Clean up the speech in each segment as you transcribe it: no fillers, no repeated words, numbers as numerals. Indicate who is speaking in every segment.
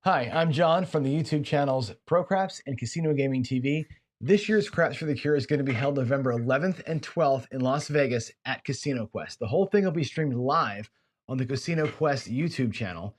Speaker 1: Hi, I'm John from the YouTube channels Pro Craps and Casino Gaming TV. This year's Craps for the Cure is going to be held November 11th and 12th in Las Vegas at Casino Quest. The whole thing will be streamed live on the Casino Quest YouTube channel.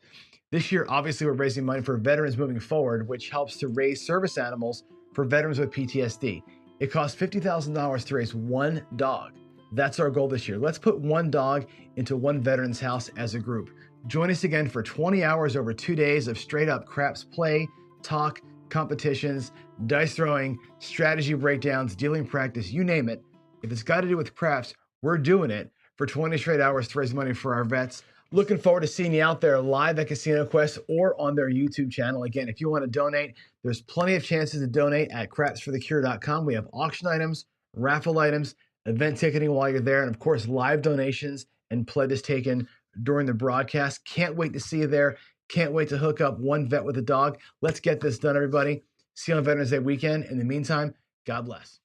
Speaker 1: This year, obviously, we're raising money for veterans moving forward, which helps to raise service animals for veterans with PTSD. It costs $50,000 to raise one dog. That's our goal this year. Let's put one dog into one veteran's house as a group. Join us again for 20 hours over 2 days of straight up craps play, talk, competitions, dice throwing, strategy breakdowns, dealing practice, you name it. If it's got to do with craps, we're doing it for 20 straight hours to raise money for our vets. Looking forward to seeing you out there live at Casino Quest or on their YouTube channel. Again, if you want to donate, there's plenty of chances to donate at crapsforthecure.com. We have auction items, raffle items, event ticketing while you're there, and of course, live donations and pledges taken during the broadcast. Can't wait to see you there. Can't wait to hook up one vet with a dog. Let's get this done, everybody. See you on Veterans Day weekend. In the meantime, God bless.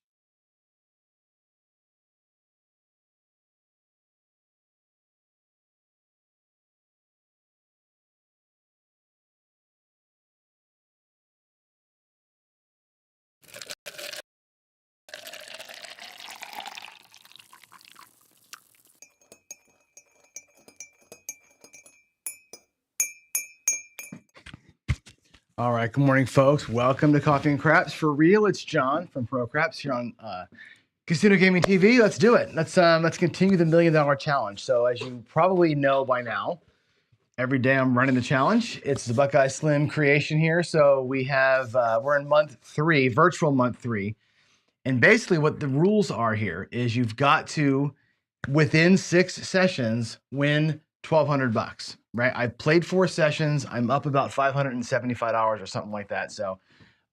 Speaker 1: All right, good morning, folks. Welcome to Coffee and Craps. For real, it's John from Pro Craps here on Casino Gaming TV. Let's do it. Let's continue the $1 Million Challenge. So as you probably know by now, every day I'm running the challenge. It's the Buckeye Slim creation here. So we have, we're in month 3, virtual month 3. And basically what the rules are here is you've got to, within 6 sessions, win $1,200, right? I played 4 sessions. I'm up about $575 or something like that. So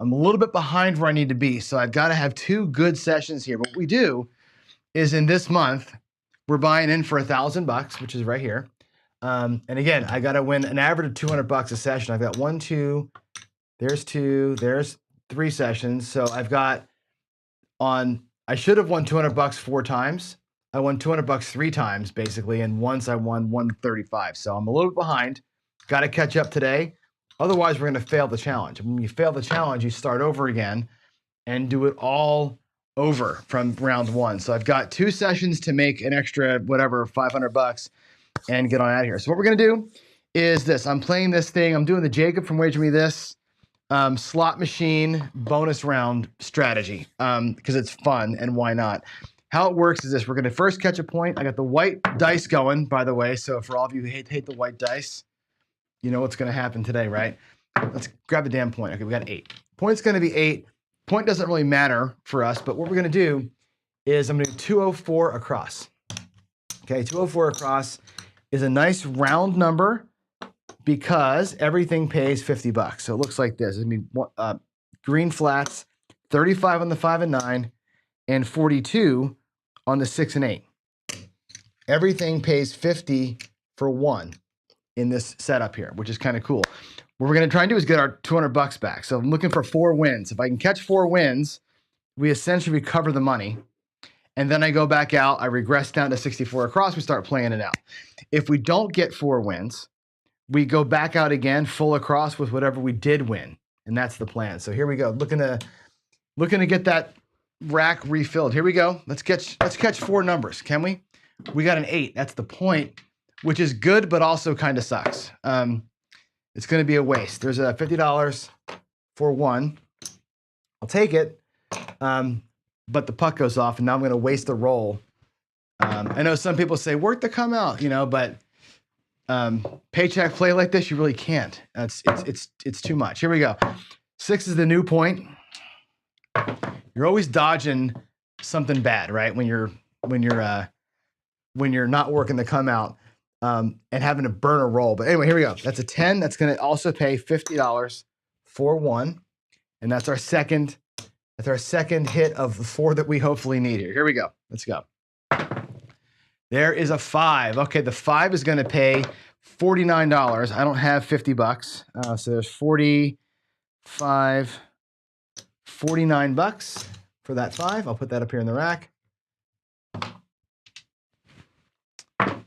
Speaker 1: I'm a little bit behind where I need to be. So I've got to have 2 good sessions here. What we do is in this month, we're buying in for $1,000, which is right here. And again, I got to win an average of $200 a session. I've got 1, 2, there's 2, there's 3 sessions. So I've got I should have won $200 4 times. I won $200 3 times, basically, and once I won $135. So I'm a little bit behind. Got to catch up today. Otherwise, we're going to fail the challenge. When you fail the challenge, you start over again and do it all over from round 1. So I've got 2 sessions to make an extra, whatever, $500 and get on out of here. So what we're going to do is this. I'm playing this thing. I'm doing the Jacob from Wager Me This slot machine bonus round strategy because it's fun and why not? How it works is this. We're going to first catch a point. I got the white dice going, by the way. So for all of you who hate the white dice, you know what's going to happen today, right? Let's grab the damn point. Okay, we got 8. Point's going to be 8. Point doesn't really matter for us, but what we're going to do is I'm going to do 204 across. Okay, 204 across is a nice round number because everything pays $50. So it looks like this. I mean, green flats, 35 on the 5 and 9, and 42 on the 6 and 8. Everything pays 50 for 1 in this setup here, which is kind of cool. What we're going to try and do is get our $200 back. So I'm looking for 4 wins. If I can catch 4 wins, we essentially recover the money. And then I go back out. I regress down to 64 across. We start playing it out. If we don't get 4 wins, we go back out again, full across with whatever we did win. And that's the plan. So here we go. Looking to get that rack refilled. Here we go. Let's catch 4 numbers. Can we? We got an 8. That's the point, which is good, but also kind of sucks. It's going to be a waste. There's a $50 for 1. I'll take it. But the puck goes off, and now I'm going to waste the roll. I know some people say work to come out, but paycheck play like this, you really can't. It's too much. Here we go. 6 is the new point. You're always dodging something bad, right? When you're not working to come out and having to burn a roll. But anyway, here we go. That's a 10. That's going to also pay $50 for 1, and that's our second. That's our second hit of the 4 that we hopefully need here. Here we go. Let's go. There is a 5. Okay, the 5 is going to pay $49. I don't have $50. So there's 45, $49 for that 5. I'll put that up here in the rack.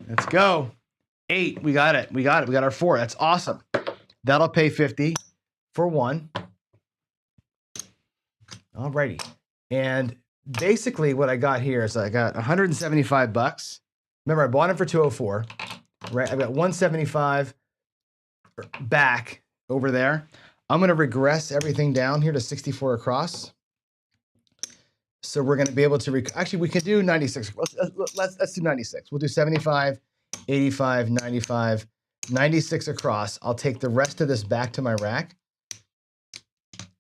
Speaker 1: Let's go. 8. We got it. We got our 4. That's awesome. That'll pay 50. for one. Alrighty. And basically what I got here is I got 175 bucks. Remember, I bought them for 204, right? I've got 175 back over there. I'm going to regress everything down here to 64 across. So we're going to be able to, actually, we can do 96. Let's do 96. We'll do 75, 85, 95, 96 across. I'll take the rest of this back to my rack.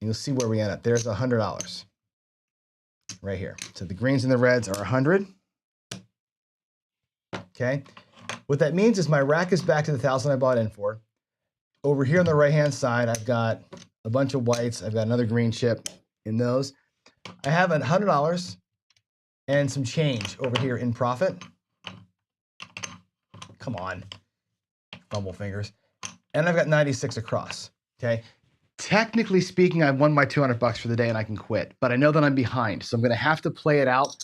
Speaker 1: You'll see where we end up. There's $100 right here. So the greens and the reds are 100. Okay. What that means is my rack is back to the 1,000 I bought in for. Over here on the right-hand side, I've got a bunch of whites. I've got another green chip in those. I have $100 and some change over here in profit. Come on, fumble fingers. And I've got 96 across, okay? Technically speaking, I've won my 200 bucks for the day and I can quit, but I know that I'm behind, so I'm gonna have to play it out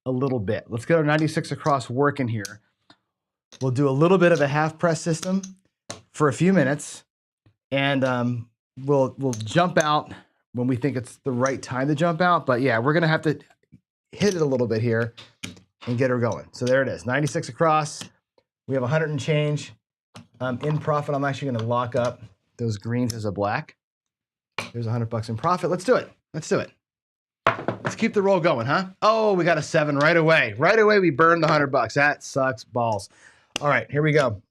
Speaker 1: a little bit. Let's get our 96 across working here. We'll do a little bit of a half press system for a few minutes, and we'll jump out when we think it's the right time to jump out. But yeah, we're gonna have to hit it a little bit here and get her going. So there it is, 96 across. We have 100 and change in profit. I'm actually gonna lock up those greens as a black. There's 100 bucks in profit. Let's do it. Let's do it. Let's keep the roll going, huh? Oh, we got a 7 right away. Right away, we burned the 100 bucks. That sucks balls. All right, here we go.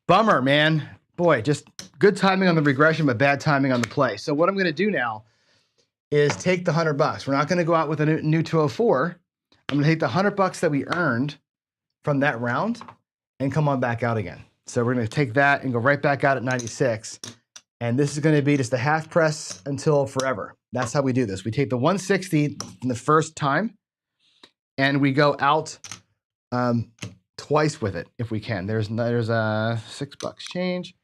Speaker 1: Bummer, man. Boy, just good timing on the regression, but bad timing on the play. So what I'm gonna do now is take the 100 bucks. We're not gonna go out with a new 204. I'm gonna take the 100 bucks that we earned from that round and come on back out again. So we're gonna take that and go right back out at 96. And this is gonna be just a half press until forever. That's how we do this. We take the 160 in the first time and we go out twice with it if we can. There's $6 change.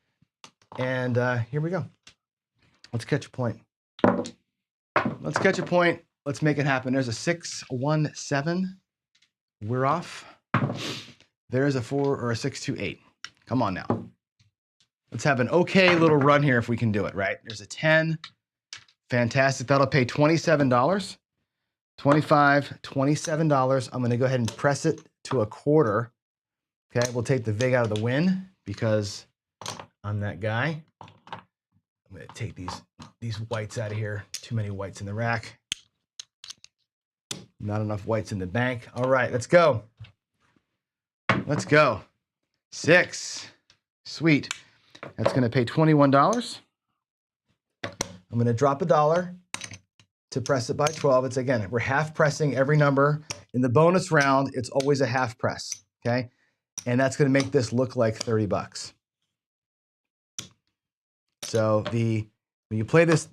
Speaker 1: And here we go. Let's catch a point. Let's catch a point. Let's make it happen. There's a 617. We're off. There's a 4 or a 628. Come on now. Let's have an okay little run here if we can do it, right? There's a 10. Fantastic. That'll pay $27. 25, $27. I'm going to go ahead and press it to a quarter. Okay, we'll take the vig out of the win because I'm that guy. I'm going to take these whites out of here. Too many whites in the rack. Not enough whites in the bank. All right, let's go. Let's go. 6. Sweet. That's going to pay $21. I'm going to drop $1 to press it by 12. It's again, we're half pressing every number. In the bonus round, it's always a half press, okay? And that's going to make this look like 30 bucks. So when you play this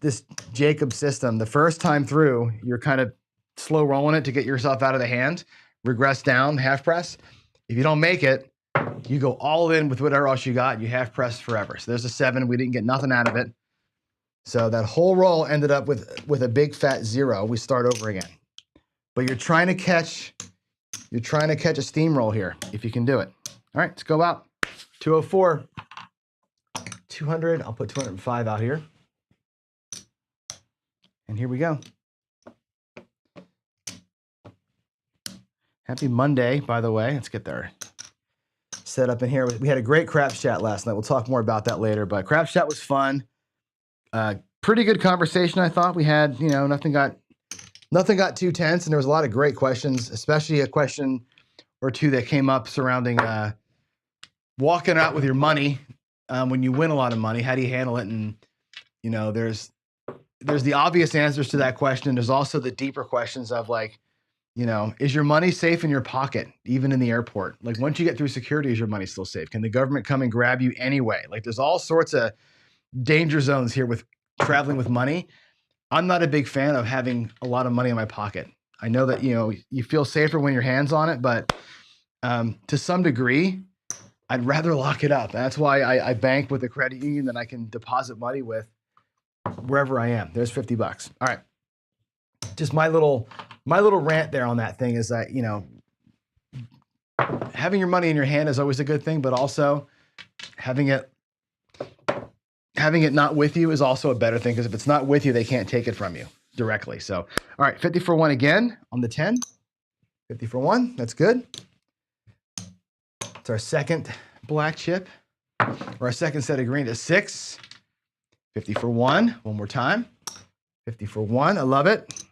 Speaker 1: Jacob system, the first time through, you're kind of slow rolling it to get yourself out of the hand, regress down, half press. If you don't make it, you go all in with whatever else you got, you half press forever. So there's a 7, we didn't get nothing out of it. So that whole roll ended up with a big fat 0. We start over again. But you're trying to catch a steamroll here, if you can do it. All right, let's go out. 204, 200, I'll put 205 out here. And here we go. Happy Monday, by the way. Let's get there. Set up in here. We had a great craps chat last night. We'll talk more about that later, but craps chat was fun. Pretty good conversation, I thought. We had, nothing got too tense, and there was a lot of great questions, especially a question or two that came up surrounding walking out with your money when you win a lot of money. How do you handle it? And there's the obvious answers to that question. There's also the deeper questions of like, is your money safe in your pocket, even in the airport? Like once you get through security, is your money still safe? Can the government come and grab you anyway? Like there's all sorts of danger zones here with traveling with money. I'm not a big fan of having a lot of money in my pocket. I know that, you feel safer when your hand's on it, but to some degree, I'd rather lock it up. That's why I bank with a credit union that I can deposit money with wherever I am. There's 50 bucks. All right. Just my little rant there on that thing is that, having your money in your hand is always a good thing, but also having it having it not with you is also a better thing, because if it's not with you, they can't take it from you directly. So, all right, 50 for 1 again on the 10. 50 for 1, that's good. It's our second black chip, or our second set of green is 6. 50 for 1, one more time. 50 for 1, I love it.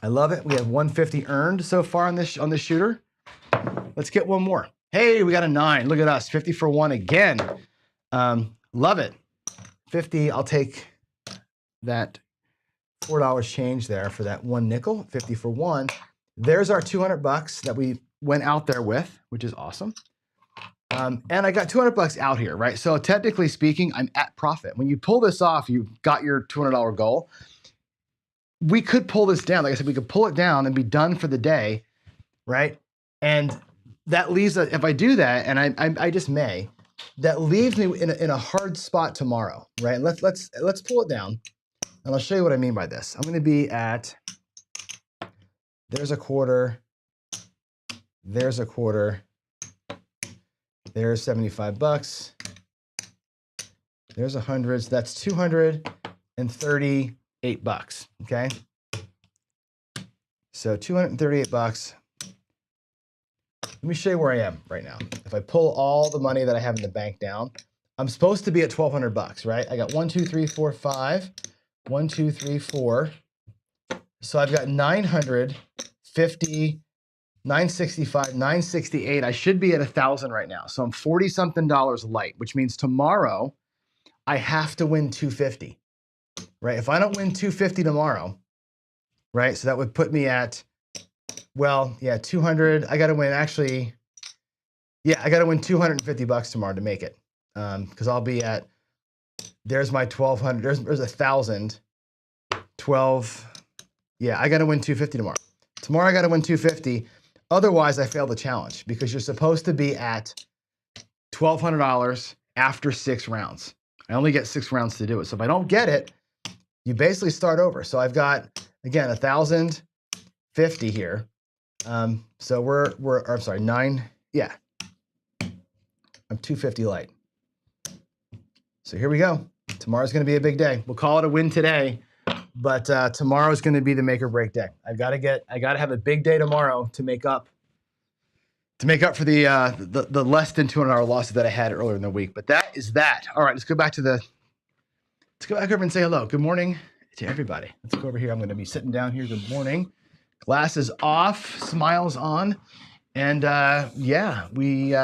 Speaker 1: I love it. We have 150 earned so far on this shooter. Let's get one more. Hey, we got a 9. Look at us, 50 for 1 again. Love it. 50, I'll take that $4 change there for that 1 nickel. 50 for 1. There's our $200 that we went out there with, which is awesome. And I got $200 out here, right? So technically speaking, I'm at profit. When you pull this off, you got your $200 goal. We could pull this down. Like I said, we could pull it down and be done for the day, right? And that leaves, if I do that, and I just may, that leaves me in a hard spot tomorrow, right? And let's pull it down, and I'll show you what I mean by this. I'm going to be at, there's a quarter, there's a quarter, there's $75, there's 100, so that's $238, okay? So $238. Let me show you where I am right now. If I pull all the money that I have in the bank down, I'm supposed to be at $1,200, right? I got 1, 2, 3, 4, 5. 1, 2, 3, 4. So I've got 950, 965, 968. I should be at 1,000 right now. So I'm 40 something dollars light, which means tomorrow I have to win 250, right? If I don't win 250 tomorrow, right? So that would put me at, well, yeah, 200. I got to win actually. Yeah, I got to win $250 tomorrow to make it. Because I'll be at, there's my 1,200, there's 1,000, 12. Yeah, I got to win 250 tomorrow. Tomorrow I got to win 250. Otherwise, I fail the challenge, because you're supposed to be at $1,200 after 6 rounds. I only get 6 rounds to do it. So if I don't get it, you basically start over. So I've got, again, 1,050 here. So I'm sorry, 9. Yeah, I'm 250 light. So here we go. Tomorrow's going to be a big day. We'll call it a win today, but tomorrow's going to be the make or break day. I got to have a big day tomorrow to make up for the less than $200 losses that I had earlier in the week. But that is that. All right, let's go back over and say hello. Good morning to everybody. Let's go over here. I'm going to be sitting down here. Good morning. Glasses off, smiles on, and yeah, we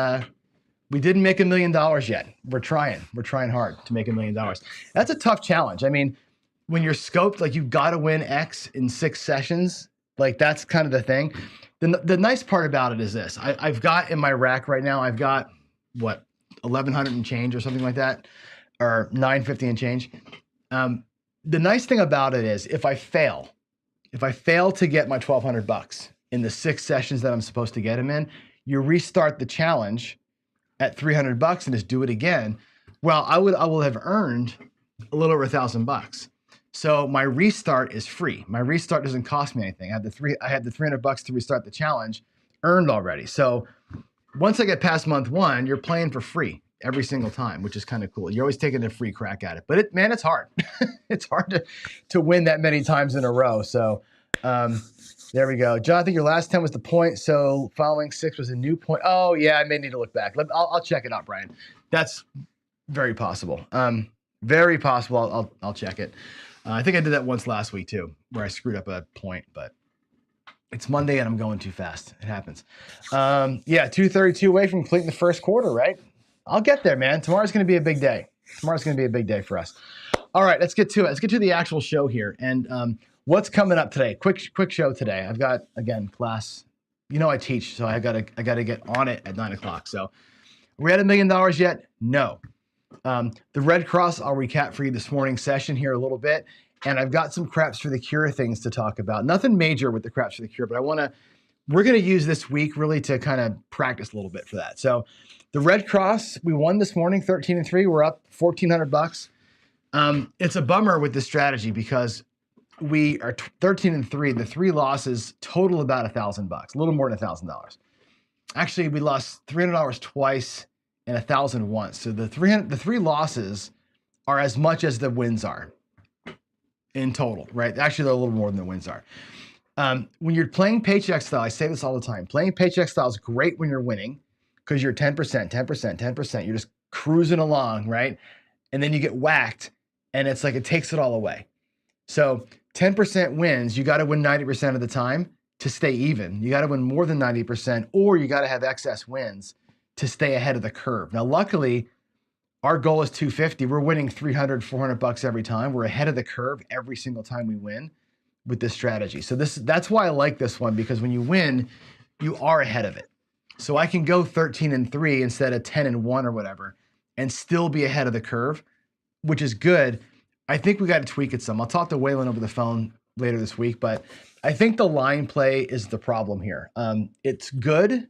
Speaker 1: didn't make $1 million yet. We're trying hard to make $1 million. That's a tough challenge. I mean, when you're scoped, like, you've got to win X in 6 sessions. Like, that's kind of the thing. The nice part about it is this. I've got in my rack right now, I've got, what, 1,100 and change or something like that, or 950 and change. The nice thing about it is, if I fail to get my $1,200 in the 6 sessions that I'm supposed to get them in, you restart the challenge at $300 and just do it again. Well, I will have earned a little over $1,000. So my restart is free. My restart doesn't cost me anything. I had the $300 to restart the challenge earned already. So once I get past month 1, you're playing for free every single time, which is kind of cool. You're always taking a free crack at it, but it's hard. It's hard to win that many times in a row. So there we go. John, I think your last 10 was the point. So following 6 was a new point. Oh yeah, I may need to look back. I'll check it out, Brian. That's very possible. Very possible. I'll check it. I think I did that once last week too, where I screwed up a point, but it's Monday and I'm going too fast. It happens. Yeah, 232 away from completing the first quarter, right? I'll get there, man. Tomorrow's going to be a big day. Tomorrow's going to be a big day for us. All right, let's get to it. Let's get to the actual show here. And what's coming up today? Quick show today. I've got, again, class. You know I teach, so I got to get on it at 9 o'clock. So are we at $1 million yet? No. The Red Cross, I'll recap for you this morning's session here a little bit. And I've got some craps for the cure things to talk about. Nothing major with the craps for the cure, but we're going to use this week really to kind of practice a little bit for that. So the Red Cross, we won this morning, 13-3. We're up $1,400. It's a bummer with this strategy because we are 13-3. The 3 losses total about $1,000, a little more than $1,000. Actually, we lost $300 twice and $1,000 once. So the 3 losses are as much as the wins are in total, right? Actually, they're a little more than the wins are. When you're playing paycheck style, I say this all the time, playing paycheck style is great when you're winning because you're 10%, 10%, 10%. You're just cruising along, right? And then you get whacked and it's like it takes it all away. So 10% wins, you got to win 90% of the time to stay even. You got to win more than 90%, or you got to have excess wins to stay ahead of the curve. Now, luckily, our goal is 250. We're winning 300, 400 bucks every time. We're ahead of the curve every single time we win with this strategy. So that's why I like this one, because when you win, you are ahead of it. So I can go 13-3 instead of 10-1 or whatever and still be ahead of the curve, which is good. I think we got to tweak it some. I'll talk to Waylon over the phone later this week, but I think the line play is the problem here. It's good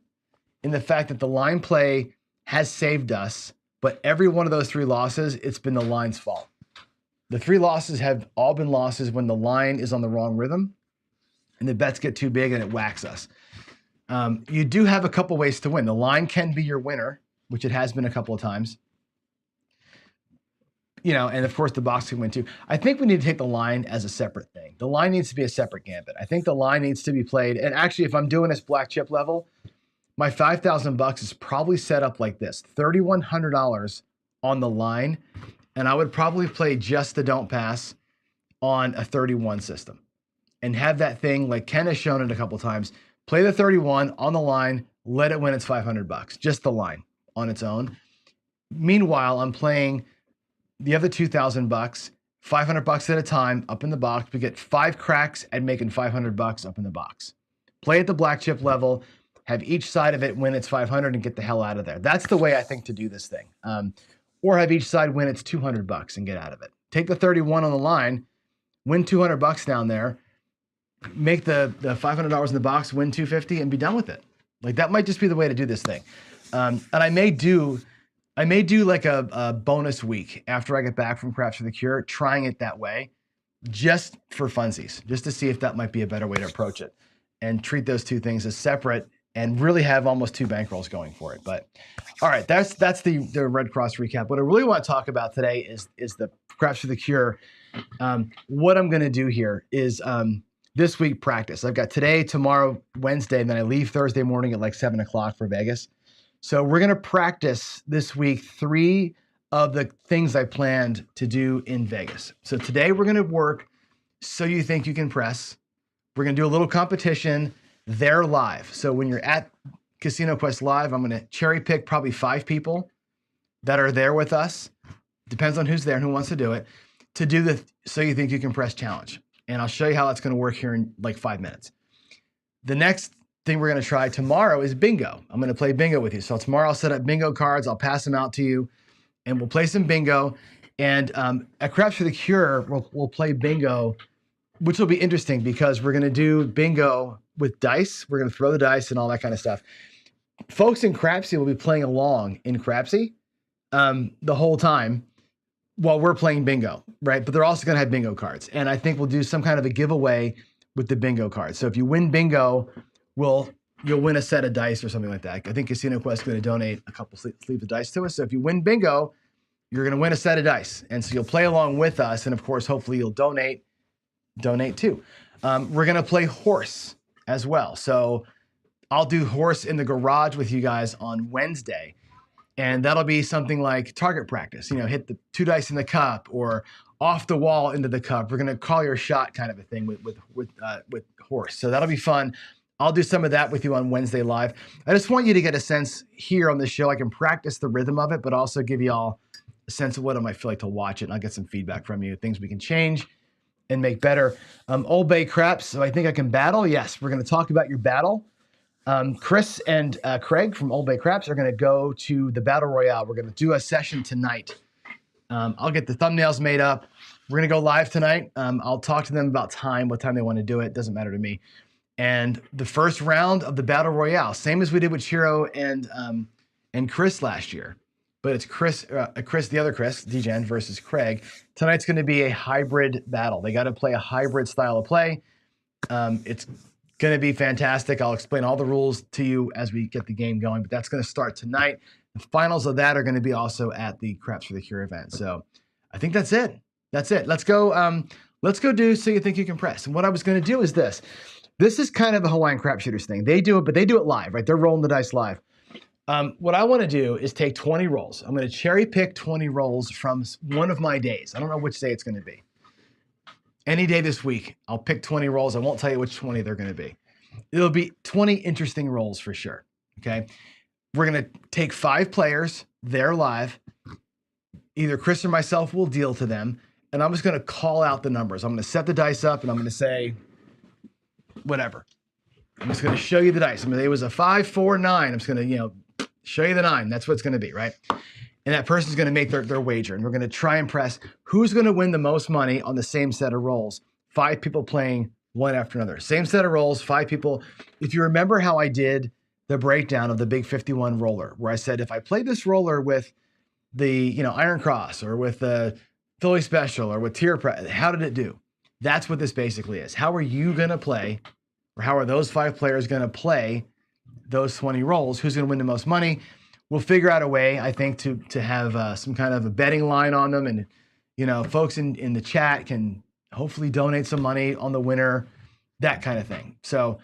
Speaker 1: in the fact that the line play has saved us, but every one of those 3 losses, it's been the line's fault. The 3 losses have all been losses when the line is on the wrong rhythm and the bets get too big and it whacks us. You do have a couple ways to win. The line can be your winner, which it has been a couple of times. You know, and of course the box can win too. I think we need to take the line as a separate thing. The line needs to be a separate gambit. I think the line needs to be played. And actually, if I'm doing this black chip level, my 5,000 bucks is probably set up like this: $3,100 on the line, and I would probably play just the don't pass on a 31 system, and have that thing like Ken has shown it a couple times. Play the 31 on the line, let it win its 500 bucks, just the line on its own. Meanwhile, I'm playing the other 2,000 bucks, 500 bucks at a time up in the box. We get 5 cracks at making 500 bucks up in the box. Play at the black chip level, have each side of it win its 500 and get the hell out of there. That's the way I think to do this thing. Or have each side win its 200 bucks and get out of it. Take the 31 on the line, win 200 bucks down there, make the $500 in the box, win 250 and be done with it. Like that might just be the way to do this thing. And I may do like a bonus week after I get back from Craps for the Cure, trying it that way, just for funsies, just to see if that might be a better way to approach it and treat those 2 things as separate and really have almost 2 bankrolls going for it. But all right, that's the Red Cross recap. What I really want to talk about today is the Craps for the Cure. What I'm going to do here is this week practice. I've got today, tomorrow, Wednesday, and then I leave Thursday morning at like 7 o'clock for Vegas. So we're going to practice this week 3 of the things I planned to do in Vegas. So today we're going to work So You Think You Can Press. We're going to do a little competition there live. So when you're at Casino Quest Live, I'm going to cherry pick probably 5 people that are there with us. Depends on who's there and who wants to do it, to do the So You Think You Can Press challenge. And I'll show you how that's going to work here in like 5 minutes. The next thing we're going to try tomorrow is bingo. I'm going to play bingo with you. So tomorrow I'll set up bingo cards. I'll pass them out to you and we'll play some bingo. And at Craps for the Cure, we'll play bingo, which will be interesting because we're going to do bingo with dice. We're going to throw the dice and all that kind of stuff. Folks in Crapsy will be playing along in Crapsy the whole time while we're playing bingo, right? But they're also going to have bingo cards. And I think we'll do some kind of a giveaway with the bingo cards. So if you win bingo, you'll win a set of dice or something like that. I think Casino Quest is going to donate a couple sleeves of dice to us. So if you win bingo, you're going to win a set of dice. And so you'll play along with us. And of course, hopefully you'll donate too. We're going to play horse as well. So I'll do horse in the garage with you guys on Wednesday. And that'll be something like target practice, hit the 2 dice in the cup or off the wall into the cup. We're going to call your shot kind of a thing with horse. So that'll be fun. I'll do some of that with you on Wednesday live. I just want you to get a sense here on the show. I can practice the rhythm of it, but also give you all a sense of what it might feel like to watch it. And I'll get some feedback from you, things we can change and make better. Old Bay Craps. So I think I can battle. Yes, we're going to talk about your battle. Chris and Craig from Old Bay Craps are going to go to the Battle Royale. We're going to do a session tonight. I'll get the thumbnails made up. We're going to go live tonight. I'll talk to them about what time they want to do it. Doesn't matter to me. And the first round of the Battle Royale, same as we did with Chiro and Chris last year. But it's the other Chris, DGen versus Craig. Tonight's going to be a hybrid battle. They got to play a hybrid style of play. It's going to be fantastic. I'll explain all the rules to you as we get the game going, but that's going to start tonight. The finals of that are going to be also at the Craps for the Cure event. So I think that's it. That's it. Let's go. Let's go do So You Think You Can Press. And what I was going to do is this. This is kind of a Hawaiian crapshooters thing. They do it, but they do it live, right? They're rolling the dice live. What I want to do is take 20 rolls. I'm going to cherry pick 20 rolls from one of my days. I don't know which day it's going to be. Any day this week, I'll pick 20 rolls. I won't tell you which 20 they're going to be. It'll be 20 interesting rolls for sure. Okay. We're going to take 5 players. They're live. Either Chris or myself will deal to them. And I'm just going to call out the numbers. I'm going to set the dice up and I'm going to say whatever. I'm just going to show you the dice. I mean, it was a 5, 4, 9. I'm just going to, show you the 9. That's what it's going to be, right? And that person's going to make their wager. And we're going to try and press who's going to win the most money on the same set of rolls. 5 people playing one after another. Same set of rolls, 5 people. If you remember how I did the breakdown of the big 51 roller, where I said, if I play this roller with the, Iron Cross or with the Philly Special or with Tier Press, how did it do? That's what this basically is. How are you going to play, or how are those 5 players going to play those 20 rolls? Who's going to win the most money? We'll figure out a way, I think, to have some kind of a betting line on them. And, folks in the chat can hopefully donate some money on the winner, that kind of thing. So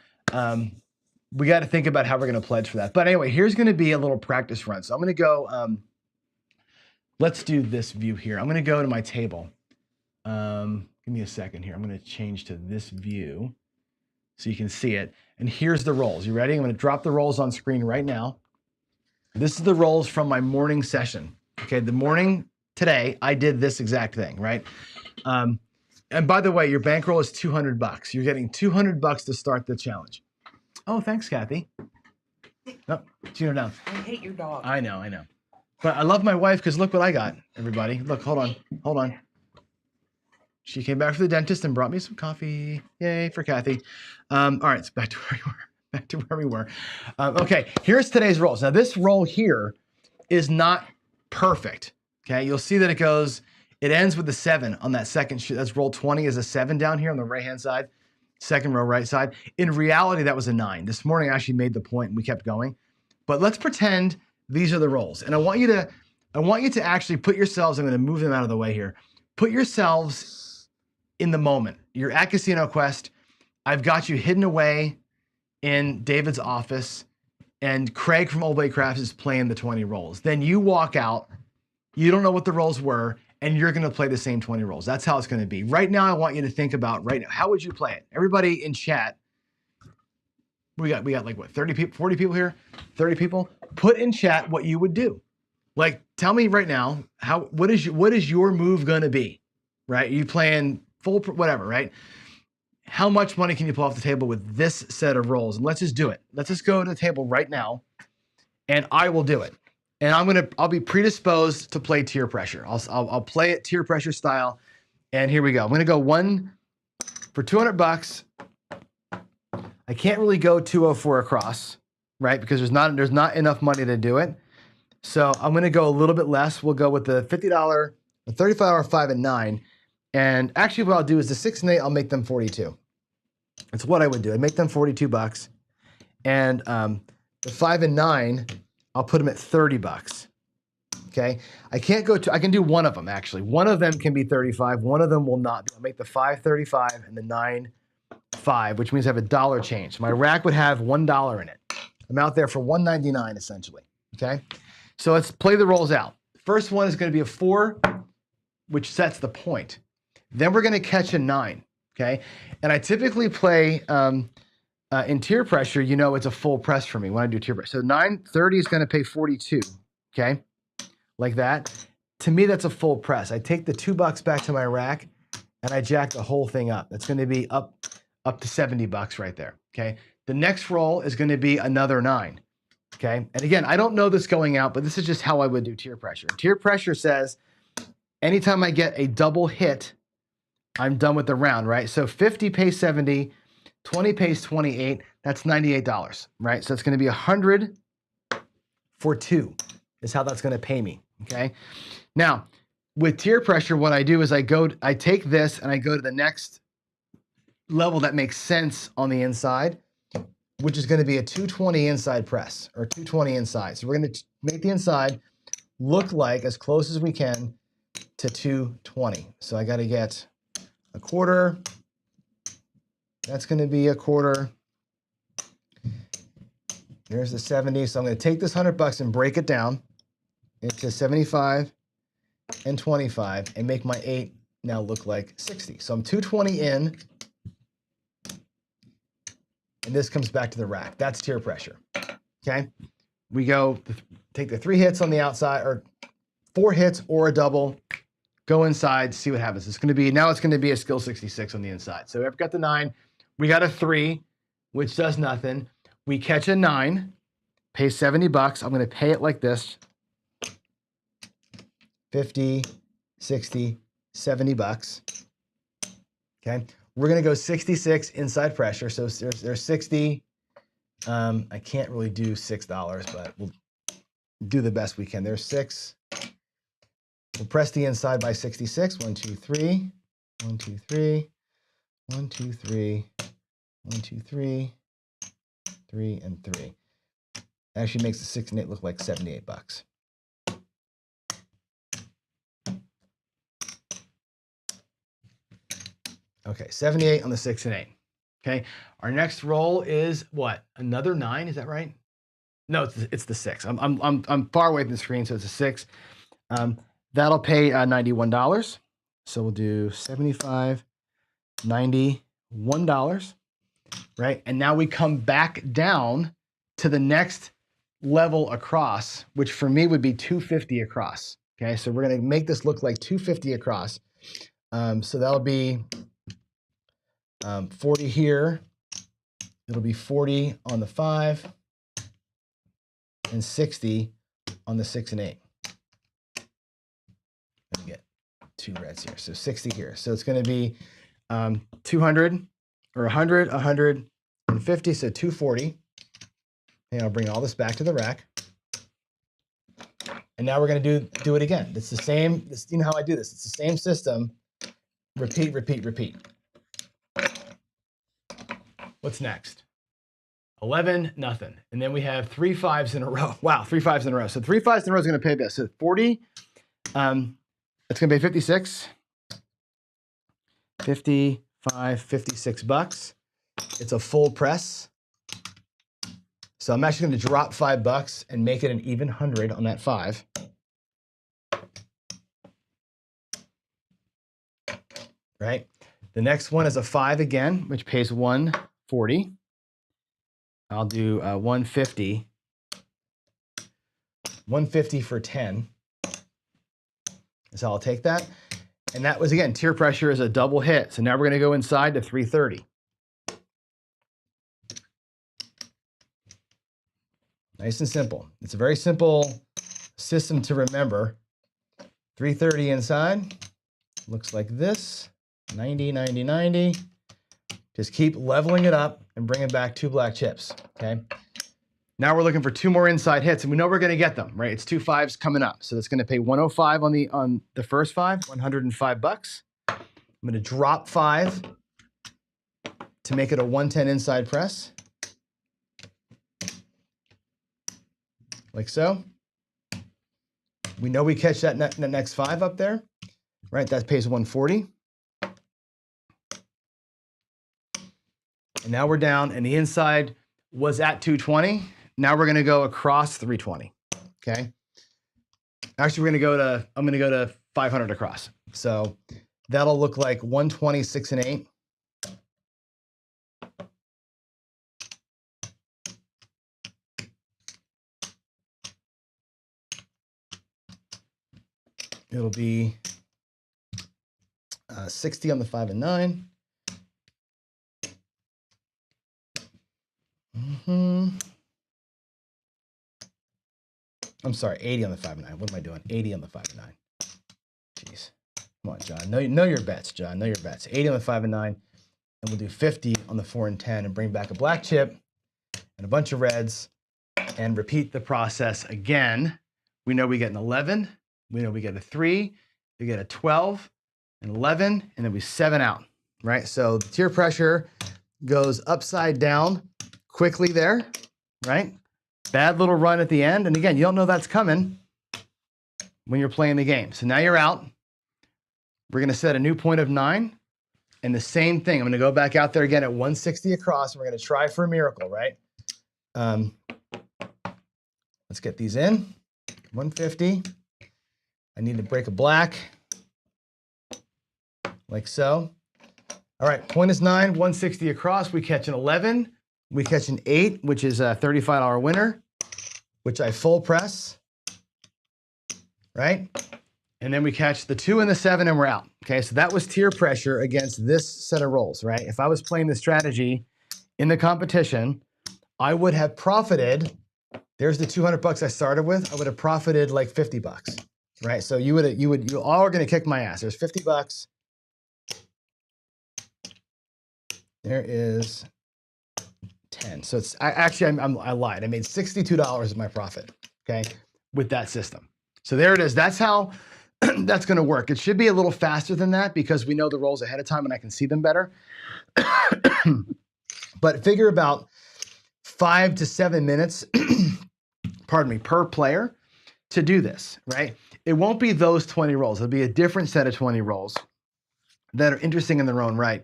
Speaker 1: we got to think about how we're going to pledge for that. But anyway, here's going to be a little practice run. So I'm going to go, let's do this view here. I'm going to go to my table. Give me a second here. I'm going to change to this view so you can see it. And here's the rolls. You ready? I'm going to drop the rolls on screen right now. This is the rolls from my morning session. Okay, the morning today, I did this exact thing, right? And by the way, your bankroll is $200. You're getting $200 to start the challenge. Oh, thanks, Kathy. No, tune her down.
Speaker 2: I hate your dog.
Speaker 1: I know. But I love my wife because look what I got, everybody. Look, hold on. She came back from the dentist and brought me some coffee. Yay for Kathy. All right, so back to where we were. Okay, here's today's rolls. Now this roll here is not perfect. Okay, you'll see that it ends with a 7 on that second sheet. That's roll 20 is a 7 down here on the right-hand side, second row right side. In reality, that was a 9. This morning I actually made the point and we kept going. But let's pretend these are the rolls. And I want you to actually put yourselves, I'm going to move them out of the way here. Put yourselves in the moment. You're at Casino Quest. I've got you hidden away in David's office, and Craig from Old Bay Crafts is playing the 20 rolls. Then you walk out, you don't know what the rolls were, and you're going to play the same 20 rolls. That's how it's going to be. Right now, I want you to think about how would you play it? Everybody in chat, we got like what, 30 people, 40 people here, 30 people. Put in chat what you would do. Like, tell me right now, what is your move going to be? Right? Are you playing full, whatever, right? How much money can you pull off the table with this set of rolls? And let's just do it. Let's just go to the table right now, and I will do it. And I'll be predisposed to play tier pressure. I'll play it tier pressure style. And here we go. I'm gonna go 1 for $200. I can't really go 204 across, right? Because there's not enough money to do it. So I'm gonna go a little bit less. We'll go with the $50, the $35, 5 and 9. And actually what I'll do is the 6 and 8, I'll make them 42. That's what I would do. I'd make them $42. And the 5 and 9, I'll put them at $30. Okay. I can do one of them actually. One of them can be 35. One of them will not be. I'll make the 5 35 and the 9 5, which means I have $1 change. My rack would have $1 in it. I'm out there for $1.99 essentially. Okay. So let's play the rolls out. First one is going to be a 4, which sets the point. Then we're going to catch a 9. Okay. And I typically play in tier pressure, it's a full press for me when I do tier pressure. So 930 is going to pay 42. Okay. Like that. To me, that's a full press. I take the $2 back to my rack and I jack the whole thing up. That's going to be up to $70 right there. Okay. The next roll is going to be another 9. Okay. And again, I don't know this going out, but this is just how I would do tier pressure. Tier pressure says anytime I get a double hit, I'm done with the round, right? So 50 pays 70, 20 pays 28, that's $98, right? So it's going to be 100 for 2 is how that's going to pay me, okay? Now, with tier pressure, what I do is I take this and I go to the next level that makes sense on the inside, which is going to be a 220 inside press or 220 inside. So we're going to make the inside look like as close as we can to 220. So I got to get a quarter. That's going to be a quarter. There's the 70. So I'm going to take this $100 and break it down into 75 and 25 and make my 8 now look like 60. So I'm 220 in, and this comes back to the rack. That's tier pressure. Okay. We go take the 3 hits on the outside, or 4 hits or a double, go inside, see what happens. It's going to be a skill 66 on the inside. So I've got the 9. We got a 3, which does nothing. We catch a 9, pay $70. I'm going to pay it like this. 50, 60, $70. Okay. We're going to go 66 inside pressure. So there's 60. I can't really do $6, but we'll do the best we can. There's 6. We'll press the inside by 66. 1, 2, 3. 1, 2, 3. 1, 2, 3. 1, 2, 3. 3 and 3. Actually makes the 6 and 8 look like $78. Okay, 78 on the 6 and 8. Okay, our next roll is what? Another 9? Is that right? No, it's the 6. I'm far away from the screen, so it's a 6. That'll pay $91. So we'll do 75, $91, right? And now we come back down to the next level across, which for me would be 250 across. Okay, so we're gonna make this look like 250 across. So that'll be 40 here. It'll be 40 on the 5 and 60 on the 6 and 8. Let me get 2 reds here. So 60 here. So it's going to be 200 or 100, 150, so 240. And I'll bring all this back to the rack. And now we're going to do it again. It's the same. You know how I do this. It's the same system. Repeat, repeat, repeat. What's next? 11, nothing. And then we have 3 5s in a row. Wow, 3 5s in a row. So 3 5s in a row is going to pay this. So 40, it's going to pay 56, 55, $56. It's a full press. So I'm actually going to drop $5 and make it an even 100 on that 5. Right? The next one is a 5 again, which pays 140. I'll do 150. 150 for 10. So I'll take that. And that was, again, tier pressure is a double hit. So now we're going to go inside to 330. Nice and simple. It's a very simple system to remember. 330 inside. Looks like this. 90, 90, 90. Just keep leveling it up and bring it back 2 black chips, okay? Now we're looking for 2 more inside hits, and we know we're going to get them, right? It's 2 5s coming up. So that's going to pay 105 on the first 5, $105. I'm going to drop 5 to make it a 110 inside press. Like so. We know we catch that next 5 up there, right? That pays 140. And now we're down, and the inside was at 220. Now we're going to go across 320. Okay. Actually, I'm going to go to 500 across. So that'll look like 120, 6 and 8. It'll be 60 on the 5 and 9. I'm sorry, 80 on the 5 and 9. What am I doing? 80 on the 5 and 9. Jeez. Come on, John. Know your bets, John. Know your bets. 80 on the 5 and 9. And we'll do 50 on the 4 and 10 and bring back a black chip and a bunch of reds and repeat the process again. We know we get an 11. We know we get a 3. We get a 12, an 11, and then we 7 out, right? So the tier pressure goes upside down quickly there, right? Bad little run at the end. And again, you don't know that's coming when you're playing the game. So now you're out. We're going to set a new point of 9. And the same thing, I'm going to go back out there again at 160 across. And we're going to try for a miracle, right? Let's get these in. 150. I need to break a black, like so. All right, point is 9, 160 across. We catch an 11. We catch an 8, which is a $35 winner, which I full press, right? And then we catch the 2 and the 7 and we're out. Okay, so that was tier pressure against this set of rolls, right? If I was playing this strategy in the competition, I would have profited. There's the 200 bucks I started with. I would have profited like 50 bucks, right? So you all are going to kick my ass. There's 50 bucks. There is 10. So it's I lied. I made $62 as my profit, okay, with that system. So there it is. That's how that's going to work. It should be a little faster than that because we know the rolls ahead of time and I can see them better. But figure about 5 to 7 minutes, pardon me, per player to do this, right? It won't be those 20 rolls. It'll be a different set of 20 rolls that are interesting in their own right.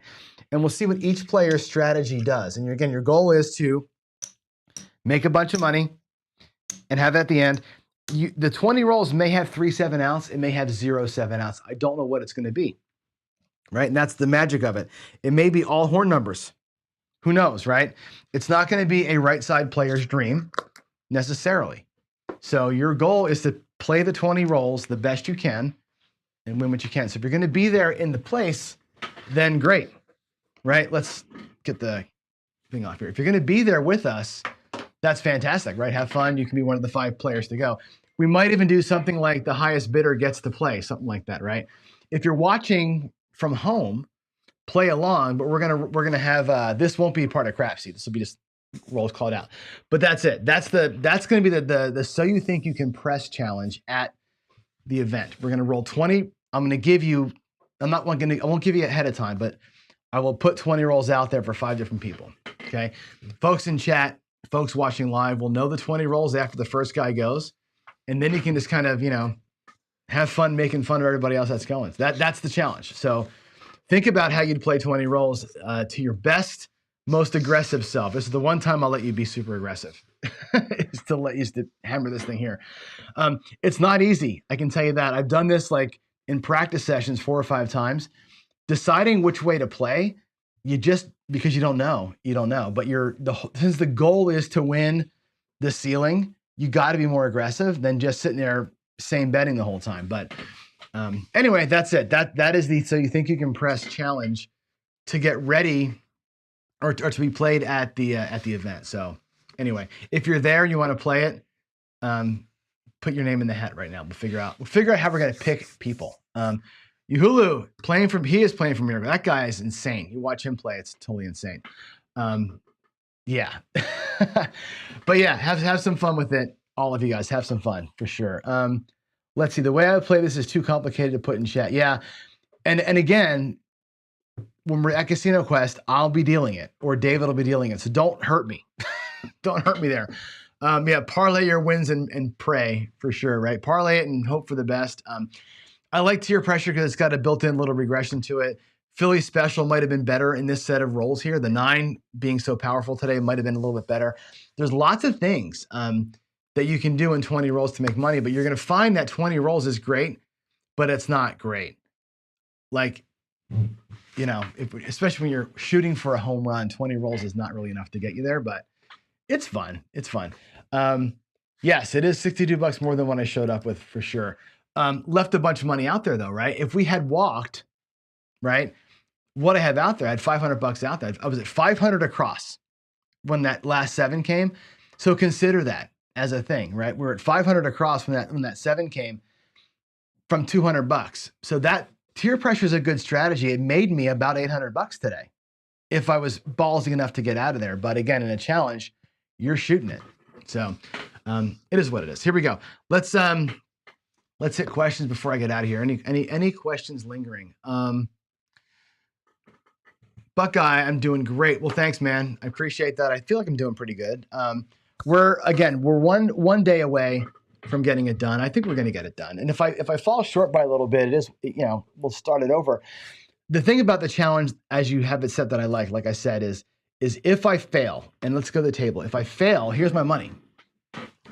Speaker 1: And we'll see what each player's strategy does. And again, your goal is to make a bunch of money and have at the end, the 20 rolls may have 3 7-ounce. It may have 0 7-ounce. I don't know what it's going to be, right? And that's the magic of it. It may be all horn numbers. Who knows, right? It's not going to be a right side player's dream necessarily. So your goal is to play the 20 rolls the best you can and win what you can. So if you're going to be there in the place, then great, right? Let's get the thing off here. If you're going to be there with us, that's fantastic, right? Have fun. You can be one of the 5 players to go. We might even do something like the highest bidder gets to play, something like that, right? If you're watching from home, play along, but we're gonna have this won't be part of crap seed. This will be just rolls called out. But that's it. That's gonna be the so you think you can press challenge at the event. We're gonna roll 20. I won't give you it ahead of time, but I will put 20 rolls out there for 5 different people. Okay. Folks in chat, folks watching live will know the 20 rolls after the first guy goes. And then you can just kind of, have fun making fun of everybody else that's going. That's the challenge. So think about how you'd play 20 rolls to your best, most aggressive self. This is the one time I'll let you be super aggressive, is to let you hammer this thing here. It's not easy. I can tell you that. I've done this like in practice sessions 4 or 5 times. Deciding which way to play, because you don't know. But since the goal is to win the ceiling, you got to be more aggressive than just sitting there same betting the whole time. But anyway, that's it. That is the so you think you can press challenge to get ready or to be played at the event. So anyway, if you're there and you want to play it, put your name in the hat right now. We'll figure out how we're gonna pick people. Yuhulu he is playing for Miracle. That guy is insane. You watch him play, it's totally insane. Yeah. But yeah, have some fun with it. All of you guys have some fun for sure. Let's see. The way I play this is too complicated to put in chat. Yeah. And again, when we're at Casino Quest, I'll be dealing it or David will be dealing it. So don't hurt me. Don't hurt me there. Yeah, parlay your wins and pray for sure, right? Parlay it and hope for the best. I like tier pressure because it's got a built-in little regression to it. Philly special might have been better in this set of rolls here. The 9 being so powerful today might have been a little bit better. There's lots of things that you can do in 20 rolls to make money, but you're going to find that 20 rolls is great, but it's not great. Like, especially when you're shooting for a home run, 20 rolls is not really enough to get you there, but it's fun. It's fun. Yes, it is $62 more than what I showed up with for sure. Left a bunch of money out there though, right? If we had walked, right, what I have out there, I had $500 out there. I was at 500 across when that last 7 came. So consider that as a thing, right? We're at 500 across when that 7 came from $200. So that tier pressure is a good strategy. It made me about $800 today if I was ballsy enough to get out of there. But again, in a challenge, you're shooting it. So it is what it is. Here we go. Let's hit questions before I get out of here. Any questions lingering? Buckeye, I'm doing great. Well, thanks, man. I appreciate that. I feel like I'm doing pretty good. We're one day away from getting it done. I think we're going to get it done. And if I fall short by a little bit, it is, we'll start it over. The thing about the challenge, as you have it set that I like I said, is if I fail, and let's go to the table. If I fail, here's my money,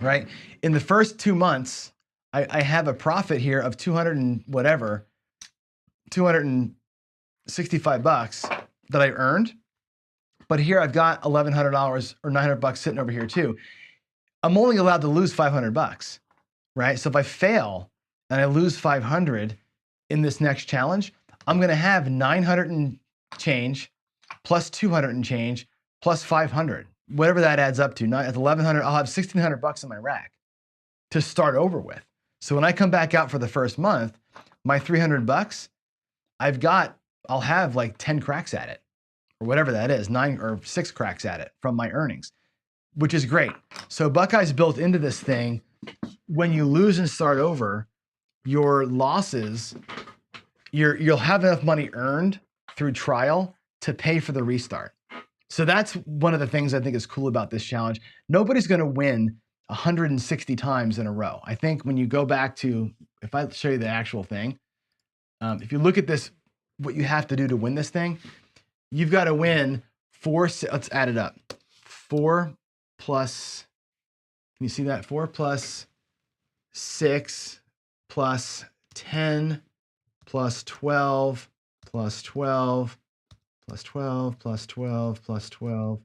Speaker 1: right? In the first 2 months, I have a profit here of 265 bucks that I earned. But here I've got $1,100 or $900 sitting over here too. I'm only allowed to lose 500 bucks, right? So if I fail and I lose 500 in this next challenge, I'm going to have 900 and change plus 200 and change plus 500, whatever that adds up to. At 1,100, I'll have 1,600 bucks in my rack to start over with. So when I come back out for the first month, my 300 bucks, I'll have like 10 cracks at it, or whatever that is, 9 or 6 cracks at it from my earnings, which is great. So Buckeye's built into this thing. When you lose and start over, your losses, you'll have enough money earned through trial to pay for the restart. So that's one of the things I think is cool about this challenge. Nobody's going to win 160 times in a row. I think when you go back to, if I show you the actual thing, if you look at this, what you have to do to win this thing, you've got to win let's add it up. 4 plus, can you see that? 4 plus 6 plus 10 plus 12 plus 12 plus 12 plus 12 plus 12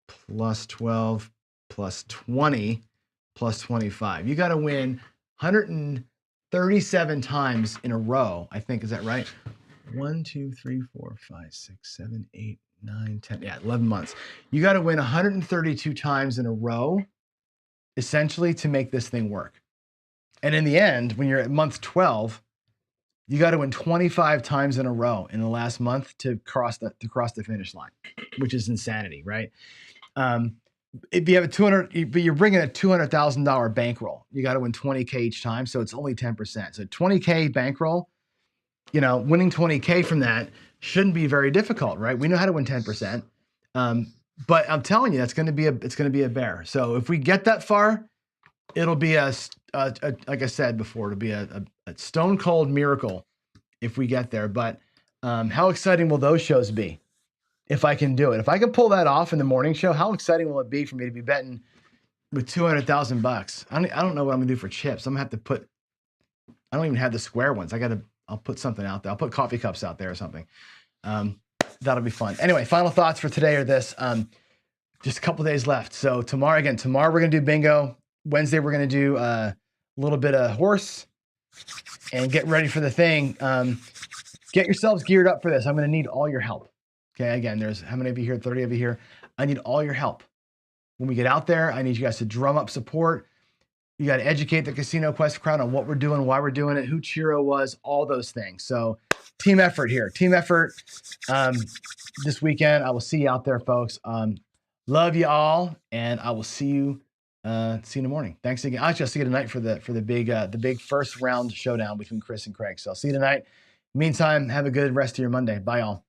Speaker 1: plus 12 plus 20 plus 25. You got to win 137 times in a row, I think. Is that right? 1, 2, 3, 4, 5, 6, 7, 8, 9, 10. Yeah, 11 months. You got to win 132 times in a row, essentially, to make this thing work. And in the end, when you're at month 12, you got to win 25 times in a row in the last month to cross the finish line, which is insanity, right? If you have but you're bringing a $200,000 bankroll, you got to win 20K each time, so it's only 10%. So 20K bankroll, winning 20K from that shouldn't be very difficult, right? We know how to win 10%, but I'm telling you, it's going to be a bear. So if we get that far, it'll be like I said before, it'll be a stone cold miracle if we get there. But how exciting will those shows be if I can do it? If I can pull that off in the morning show, how exciting will it be for me to be betting with 200,000 bucks? I don't know what I'm gonna do for chips. I'm gonna have to I don't even have the square ones. I'll put something out there. I'll put coffee cups out there or something. That'll be fun. Anyway, final thoughts for today are this. Just a couple days left. So tomorrow we're gonna do bingo. Wednesday, we're going to do a little bit of horse and get ready for the thing. Get yourselves geared up for this. I'm going to need all your help. Okay. Again, there's how many of you here? 30 of you here. I need all your help. When we get out there, I need you guys to drum up support. You got to educate the Casino Quest crowd on what we're doing, why we're doing it, who Chiro was, all those things. So team effort here. Team effort this weekend. I will see you out there, folks. Love you all, and I will see you in the morning. Thanks again. Actually, I'll see you tonight for the big first round showdown between Chris and Craig. So I'll see you tonight. Meantime, have a good rest of your Monday. Bye, all.